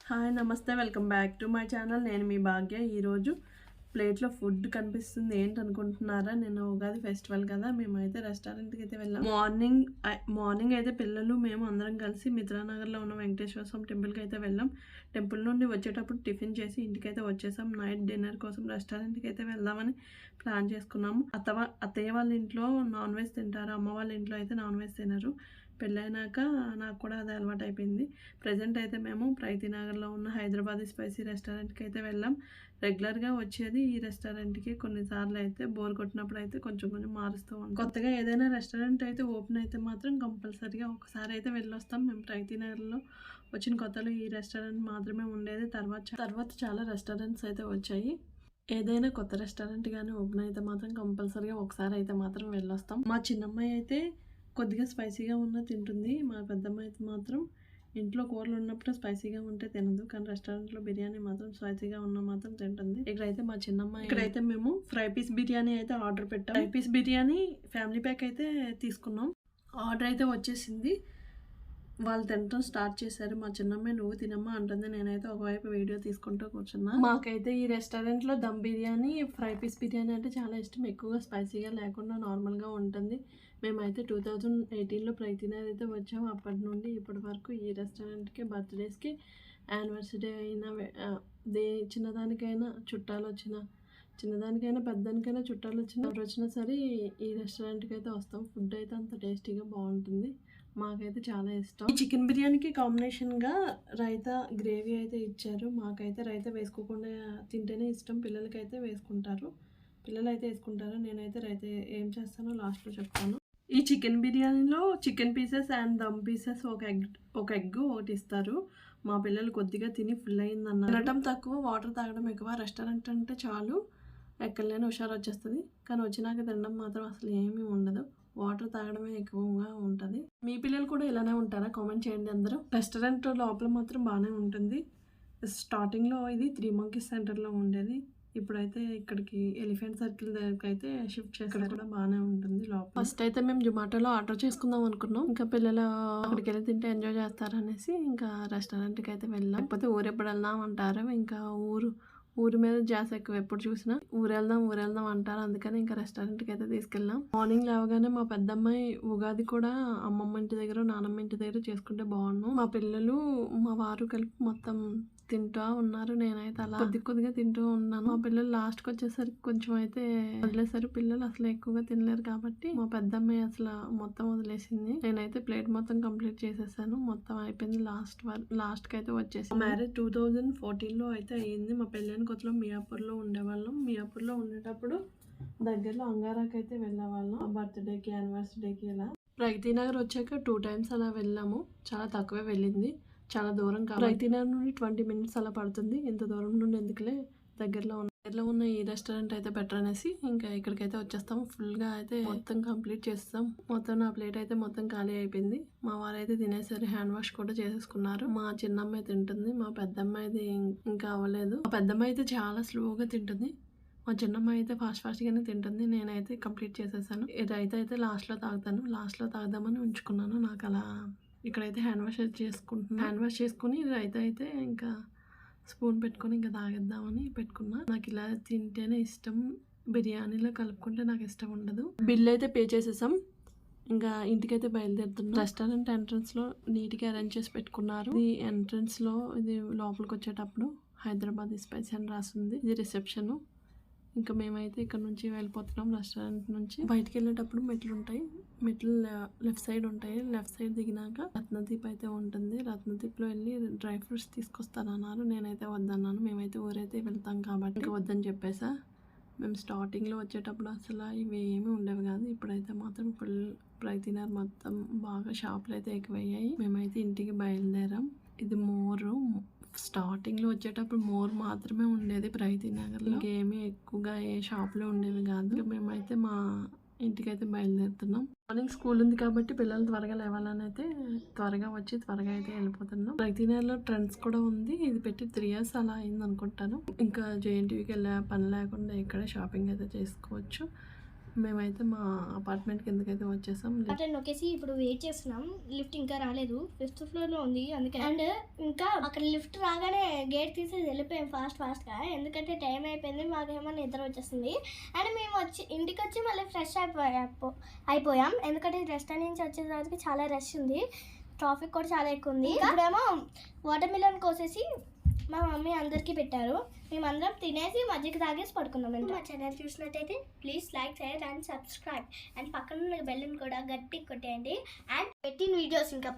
Hi నమస్తే, welcome back to my channel. నేను మీ భాగ్య. ఈరోజు ప్లేట్లో ఫుడ్ కనిపిస్తుంది. ఏంటనుకుంటున్నారా? నేను ఉగాది ఫెస్టివల్ కదా, మేమైతే రెస్టారెంట్కి అయితే వెళ్ళాం. మార్నింగ్ అయితే పిల్లలు మేము అందరం కలిసి మిత్రానగర్లో ఉన్న వెంకటేశ్వర స్వామి టెంపుల్కి అయితే వెళ్ళాం. టెంపుల్ నుండి వచ్చేటప్పుడు టిఫిన్ చేసి ఇంటికైతే వచ్చేసాం. నైట్ డిన్నర్ కోసం రెస్టారెంట్కి అయితే వెళ్దామని ప్లాన్ చేసుకున్నాము. అత్తయ్య వాళ్ళ ఇంట్లో నాన్ వెజ్ తింటారు, అమ్మ వాళ్ళ ఇంట్లో అయితే నాన్ వెజ్ తినరు. పెళ్ళైనాక నాకు కూడా అది అలవాటు అయిపోయింది. ప్రజెంట్ అయితే మేము ప్రైతినగర్లో ఉన్న హైదరాబాదీ స్పైసీ రెస్టారెంట్కి అయితే వెళ్ళాం. రెగ్యులర్గా వచ్చేది ఈ రెస్టారెంట్కి. కొన్నిసార్లు అయితే బోర్ కొట్టినప్పుడు అయితే కొంచెం మారుస్తూ ఉంటాం. కొత్తగా ఏదైనా రెస్టారెంట్ అయితే ఓపెన్ అయితే మాత్రం కంపల్సరీగా ఒకసారి అయితే వెళ్ళొస్తాం. మేము ప్రైతినగర్లో వచ్చిన కొత్తలో ఈ రెస్టారెంట్ మాత్రమే ఉండేది. తర్వాత చాలా రెస్టారెంట్స్ అయితే వచ్చాయి. ఏదైనా కొత్త రెస్టారెంట్ కానీ ఓపెన్ అయితే మాత్రం కంపల్సరీగా ఒకసారి అయితే మాత్రం వెళ్ళొస్తాం. మా చిన్నమ్మాయి అయితే కొద్దిగా స్పైసీగా ఉన్న తింటుంది. మా పెద్దమ్మ అయితే మాత్రం ఇంట్లో కూరలు ఉన్నప్పుడు స్పైసీగా ఉంటే తినదు, కానీ రెస్టారెంట్లో బిర్యానీ మాత్రం స్పైసీగా ఉన్న మాత్రం తింటుంది. ఇక్కడైతే మా చిన్నమ్మాయి ఇక్కడైతే మేము ఫ్రై పీస్ బిర్యానీ అయితే ఆర్డర్ పెట్టాం. Fry piece biryani family pack అయితే తీసుకున్నాం. ఆర్డర్ అయితే వచ్చేసింది. వాళ్ళు తినటం స్టార్ట్ చేశారు. మా చిన్నమ్మాయి నువ్వు తినమ్మా అంటుంది. నేనైతే ఒకవైపు వీడియో తీసుకుంటూ కూర్చున్నా. మాకైతే ఈ రెస్టారెంట్లో దమ్ బిర్యానీ, ఫ్రై పీస్ బిర్యానీ అంటే చాలా ఇష్టం. ఎక్కువగా స్పైసీగా లేకుండా నార్మల్గా ఉంటుంది. మేమైతే 2018లో ప్రైతినగర్ అయితే వచ్చాము. అప్పటి నుండి ఇప్పటి వరకు ఈ రెస్టారెంట్కి బర్త్డేస్కి, యానివర్సరీ అయినా చిన్నదానికైనా చుట్టాలు వచ్చినా, చిన్నదానికైనా పెద్దదానికైనా చుట్టాలు ఎవరు వచ్చినా సరే ఈ రెస్టారెంట్కి అయితే వస్తాం. ఫుడ్ అయితే అంత టేస్టీగా బాగుంటుంది. మాకైతే చాలా ఇష్టం. ఈ చికెన్ బిర్యానీకి కాంబినేషన్గా రైతా గ్రేవీ అయితే ఇచ్చారు. మాకైతే రైతా వేసుకోకుండా తింటేనే ఇష్టం. పిల్లలకైతే వేసుకుంటారు, నేనైతే రైతా ఏం చేస్తానో లాస్ట్లో చెప్తాను. ఈ చికెన్ బిర్యానీలో chicken pieces and dum pieces ఒక ఎగ్ ఒకటి ఇస్తారు. మా పిల్లలు కొద్దిగా తిని ఫుల్ అయిందన్నారు. తినటం తక్కువ, వాటర్ తాగడం ఎక్కువ. రెస్టారెంట్ అంటే చాలు ఎక్కడలేని హుషారు వచ్చేస్తుంది, కానీ వచ్చినాక తినడం మాత్రం అసలు ఏమీ ఉండదు. వాటర్ తాగడమే ఎక్కువగా ఉంటుంది. మీ పిల్లలు కూడా ఇలానే ఉంటారా? కామెంట్ చేయండి అందరూ. రెస్టారెంట్ లోపల మాత్రం బాగానే ఉంటుంది. స్టార్టింగ్లో ఇది 3 Monkeys సెంటర్లో ఉండేది. ఇప్పుడైతే ఇక్కడికి ఎలిఫెంట్ సర్కిల్ దగ్గరికి అయితే షిఫ్ట్ చేస్తారు. కూడా బాగానే ఉంటుంది లోపల. ఫస్ట్ అయితే మేము జొమాటోలో ఆర్డర్ చేసుకుందాం అనుకున్నాం. ఇంకా పిల్లలు అక్కడికి వెళ్ళి తింటే ఎంజాయ్ చేస్తారనేసి ఇంకా రెస్టారెంట్కి అయితే వెళ్ళాం. లేకపోతే ఊరెప్పుడు వెళ్దాం అంటారు. ఇంకా ఊరి మీద జాస్ ఎక్కువ. ఎప్పుడు చూసినా ఊరెళ్దాం అంటారు. అందుకని ఇంకా రెస్టారెంట్కి అయితే తీసుకెళ్ళాం. మార్నింగ్ లేవగానే మా పెద్దమ్మాయి ఉగాది కూడా అమ్మమ్మ ఇంటి దగ్గర, నానమ్మ ఇంటి దగ్గర చేసుకుంటే బాగుండు. మా పిల్లలు మా వారు కలిపి మొత్తం తింటూ ఉన్నారు. నేనైతే అలా కొద్దిగా తింటూ ఉన్నాను. మా పిల్లలు లాస్ట్కి వచ్చేసరికి కొంచెం అయితే వదిలేసారు. పిల్లలు అసలు ఎక్కువగా తినలేరు కాబట్టి మా పెద్దమ్మాయి అసలు మొత్తం వదిలేసింది. నేనైతే ప్లేట్ మొత్తం కంప్లీట్ చేసేసాను. మొత్తం అయిపోయింది. లాస్ట్కి అయితే వచ్చేసి మ్యారేజ్ 2014లో అయితే అయ్యింది. మా పెళ్ళైన కొత్తలో మియాపూర్లో ఉండేవాళ్ళం. మియాపూర్లో ఉండేటప్పుడు దగ్గరలో అంగారాకి అయితే వెళ్ళేవాళ్ళం. బర్త్డేకి, యానివర్సరీకి ఇలా. ప్రైతినగర్ వచ్చాక 2 times అలా వెళ్ళాము. చాలా తక్కువే వెళ్ళింది. చాలా దూరం కాబట్టి ప్రైతినగర్ నుండి 20 minutes అలా పడుతుంది. ఇంత దూరం నుండి ఎందుకులే, దగ్గరలో ఉన్న ఈ రెస్టారెంట్ అయితే బెటర్ అనేసి ఇంకా ఇక్కడికైతే వచ్చేస్తాము. ఫుల్గా అయితే మొత్తం కంప్లీట్ చేస్తాం. మొత్తం నా ప్లేట్ అయితే మొత్తం ఖాళీ అయిపోయింది. మా వారైతే తినేసరి హ్యాండ్ వాష్ కూడా చేసేసుకున్నారు. మా చిన్నమ్మాయి తింటుంది. మా పెద్దమ్మాయిది ఇంకా అవ్వలేదు. మా పెద్దమ్మాయి అయితే చాలా స్లోగా తింటుంది. మా చిన్నమ్మాయి అయితే ఫాస్ట్గానే తింటుంది. నేనైతే కంప్లీట్ చేసేసాను. అయితే లాస్ట్లో తాగుదామని ఉంచుకున్నాను. నాకు అలా ఇక్కడైతే హ్యాండ్ వాష్ చేసుకుంటున్నాను. హ్యాండ్ వాష్ చేసుకుని అయితే ఇంకా స్పూన్ పెట్టుకొని ఇంకా తాగేద్దామని పెట్టుకున్నా. నాకు ఇలా తింటేనే ఇష్టం. బిర్యానీలో కలుపుకుంటే నాకు ఇష్టం ఉండదు. బిల్ అయితే పే చేసేసాం. ఇంకా ఇంటికైతే బయలుదేరుతున్నాం. రెస్టారెంట్ ఎంట్రన్స్లో నీట్గా అరేంజ్ చేసి పెట్టుకున్నారు. ఇది ఎంట్రన్స్లో, ఇది లోపలికి వచ్చేటప్పుడు హైదరాబాద్ స్పైసీ అని రాస్తుంది. ఇది రిసెప్షన్. ఇంకా మేమైతే ఇక్కడ నుంచి వెళ్ళిపోతున్నాం. రెస్టారెంట్ నుంచి బయటికి వెళ్ళేటప్పుడు మెట్లు లెఫ్ట్ సైడ్ ఉంటాయి. లెఫ్ట్ సైడ్ దిగినాక రత్నదీప్ అయితే ఉంటుంది. రత్నదీప్లో వెళ్ళి డ్రై ఫ్రూట్స్ తీసుకొస్తానన్నారు. నేనైతే వద్దన్నాను. మేమైతే ఊరైతే వెళ్తాం కాబట్టి ఇంకా వద్దని చెప్పేసా. మేము స్టార్టింగ్లో వచ్చేటప్పుడు అసలు ఇవి ఏమీ ఉండేవి కాదు. ఇప్పుడైతే మాత్రం ఫుల్ ప్రైతినగర్ మొత్తం బాగా షాపులు అయితే ఎక్కువయ్యాయి. మేమైతే ఇంటికి బయలుదేరాం. ఇది స్టార్టింగ్లో వచ్చేటప్పుడు మోర్ మాత్రమే ఉండేది ప్రైతినగర్లో. ఇంకేమీ ఎక్కువగా ఏ షాప్లో ఉండేవి కాదు. మేమైతే మా ఇంటికైతే బయలుదేరుతున్నాం. మార్నింగ్ స్కూల్ ఉంది కాబట్టి పిల్లలు త్వరగా లేవాలని అయితే త్వరగా అయితే వెళ్ళిపోతున్నాం. ప్రైతినగర్లో ట్రెండ్స్ కూడా ఉంది. ఇది పెట్టి 3 years అలా అయింది అనుకుంటాను. ఇంకా JNTVకి వెళ్ళే పని లేకుండా ఇక్కడే షాపింగ్ అయితే చేసుకోవచ్చు. మేమైతే మా అపార్ట్మెంట్ కిందకైతే వచ్చేసాం. అట్లా నొక్కేసి ఇప్పుడు వెయిట్ చేస్తున్నాం. లిఫ్ట్ ఇంకా రాలేదు, 5th ఫ్లోర్లో ఉంది అందుకే. అండ్ ఇంకా అక్కడ లిఫ్ట్ రాగానే గేట్ తీసి వెళ్ళిపోయాం ఫాస్ట్గా, ఎందుకంటే టైం అయిపోయింది, మాకేమో నిద్ర వచ్చేసింది. అండ్ మేము ఇంటికి వచ్చి మళ్ళీ ఫ్రెష్ అయిపోయాం, ఎందుకంటే రెస్టారెంట్ నుంచి వచ్చేసరికి చాలా రష్ ఉంది, ట్రాఫిక్ కూడా చాలా ఎక్కువ ఉంది. ఇప్పుడేమో వాటర్ మిలన్ కోసేసి మా మమ్మీ అందరికీ పెట్టారు, మేమందరం తినేసి మజ్జిగ తాగేసి పడుకున్నాం. మా ఛానల్ చూసినట్టయితే please like, share and subscribe, and పక్కన ఉన్న బెల్ని కూడా గట్టిగా కొట్టేయండి. అండ్ పెట్టిన వీడియోస్ ఇంకా